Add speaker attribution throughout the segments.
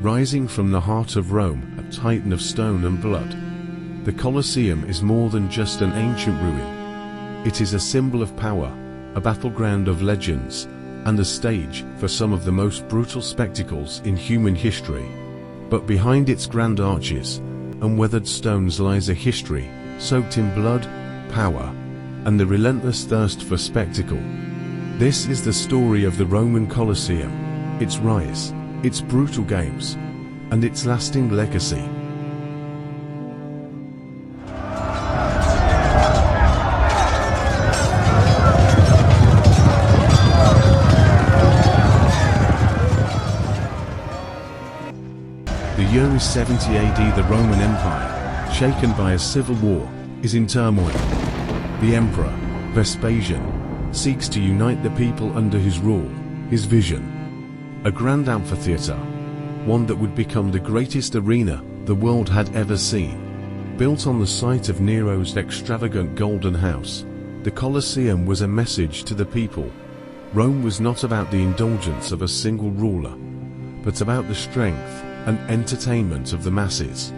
Speaker 1: Rising from the heart of Rome, a titan of stone and blood, the Colosseum is more than just an ancient ruin. It is a symbol of power, a battleground of legends, and a stage for some of the most brutal spectacles in human history. But behind its grand arches and weathered stones lies a history soaked in blood, power, and the relentless thirst for spectacle. This is the story of the Roman Colosseum, its rise, its brutal games, and its lasting legacy. The year is 70 AD. The Roman Empire, shaken by a civil war, is in turmoil. The Emperor, Vespasian, seeks to unite the people under his rule. His vision: a grand amphitheater, one that would become the greatest arena the world had ever seen. Built on the site of Nero's extravagant golden house, the Colosseum was a message to the people. Rome was not about the indulgence of a single ruler, but about the strength and entertainment of the masses.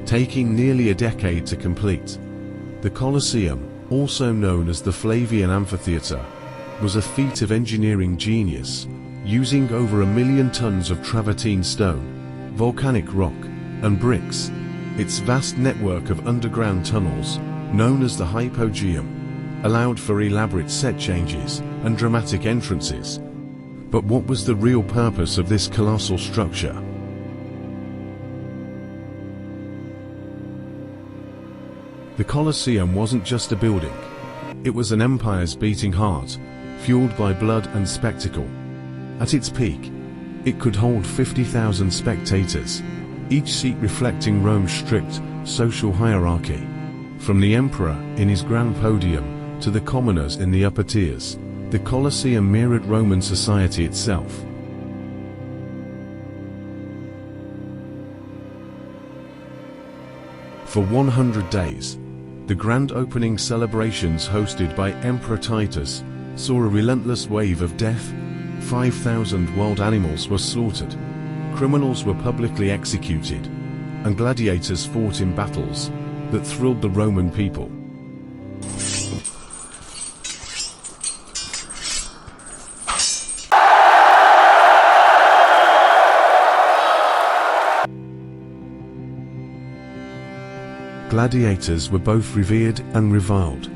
Speaker 1: Taking nearly a decade to complete, the Colosseum, also known as the Flavian Amphitheater, was a feat of engineering genius, using over 1 million tons of travertine stone, volcanic rock, and bricks. Its vast network of underground tunnels, known as the hypogeum, allowed for elaborate set changes and dramatic entrances. But what was the real purpose of this colossal structure? The Colosseum wasn't just a building. It was an empire's beating heart, fueled by blood and spectacle. At its peak, it could hold 50,000 spectators, each seat reflecting Rome's strict social hierarchy. From the emperor in his grand podium to the commoners in the upper tiers, the Colosseum mirrored Roman society itself. For 100 days, the grand opening celebrations hosted by Emperor Titus saw a relentless wave of death. 5,000 wild animals were slaughtered, criminals were publicly executed, and gladiators fought in battles that thrilled the Roman people. Gladiators were both revered and reviled.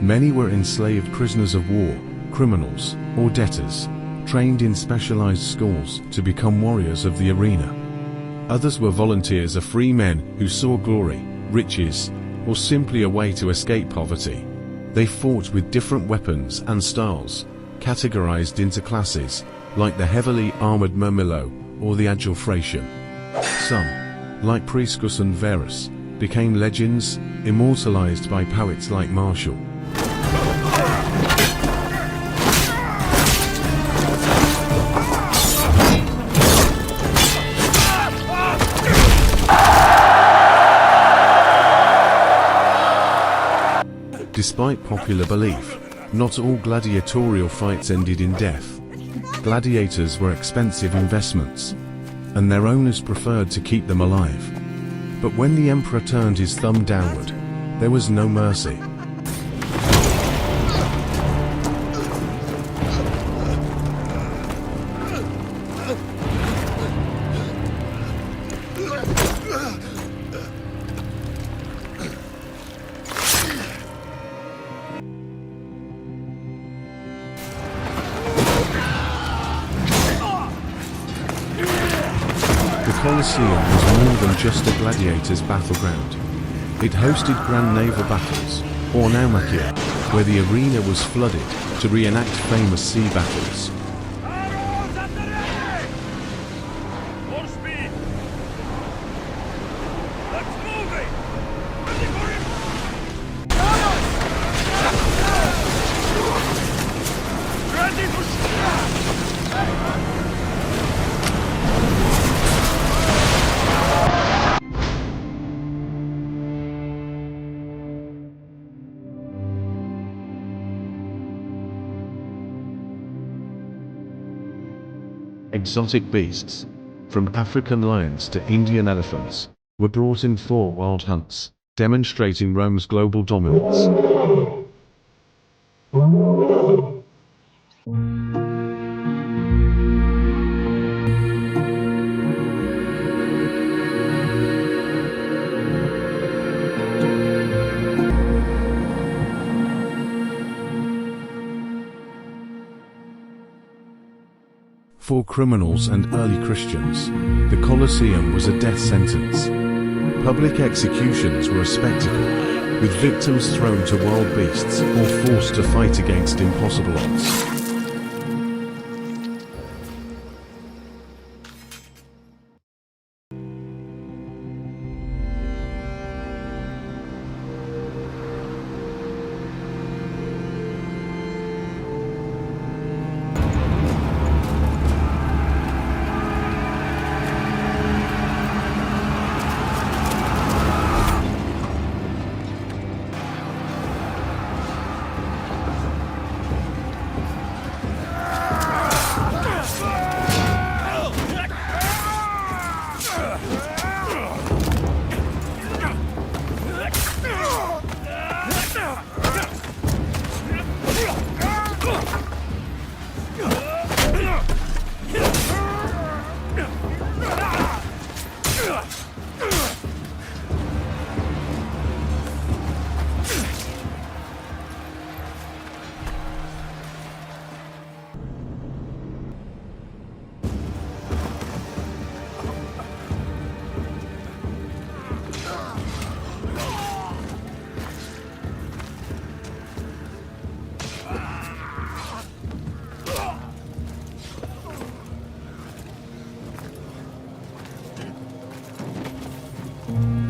Speaker 1: Many were enslaved prisoners of war, criminals, or debtors, trained in specialized schools to become warriors of the arena. Others were volunteers or free men who saw glory, riches, or simply a way to escape poverty. They fought with different weapons and styles, categorized into classes, like the heavily armored Murmillo or the agile Thracian. Some, like Priscus and Verus, became legends, immortalized by poets like Martial. Despite popular belief, not all gladiatorial fights ended in death. Gladiators were expensive investments, and their owners preferred to keep them alive. But when the emperor turned his thumb downward, there was no mercy. The Colosseum was more than just a gladiator's battleground. It hosted grand naval battles, or naumachia, where the arena was flooded to reenact famous sea battles. Exotic beasts, from African lions to Indian elephants, were brought in for wild hunts, demonstrating Rome's global dominance. For criminals and early Christians, the Colosseum was a death sentence. Public executions were a spectacle, with victims thrown to wild beasts or forced to fight against impossible odds.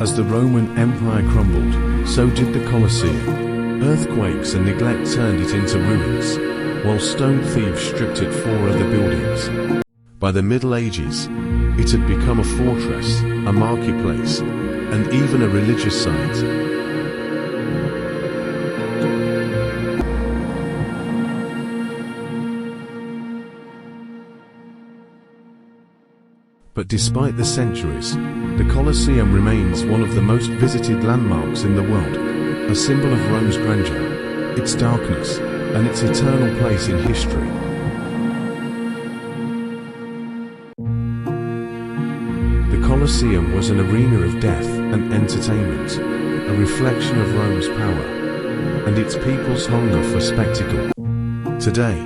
Speaker 1: As the Roman Empire crumbled, so did the Colosseum. Earthquakes and neglect turned it into ruins, while stone thieves stripped it for other buildings. By the Middle Ages, it had become a fortress, a marketplace, and even a religious site. But despite the centuries, the Colosseum remains one of the most visited landmarks in the world, a symbol of Rome's grandeur, its darkness, and its eternal place in history. The Colosseum was an arena of death and entertainment, a reflection of Rome's power, and its people's hunger for spectacle. Today,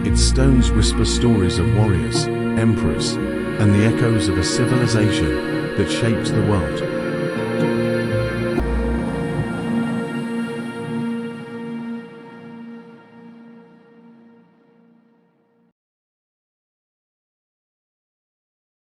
Speaker 1: its stones whisper stories of warriors, emperors, and the echoes of a civilization that shaped the world.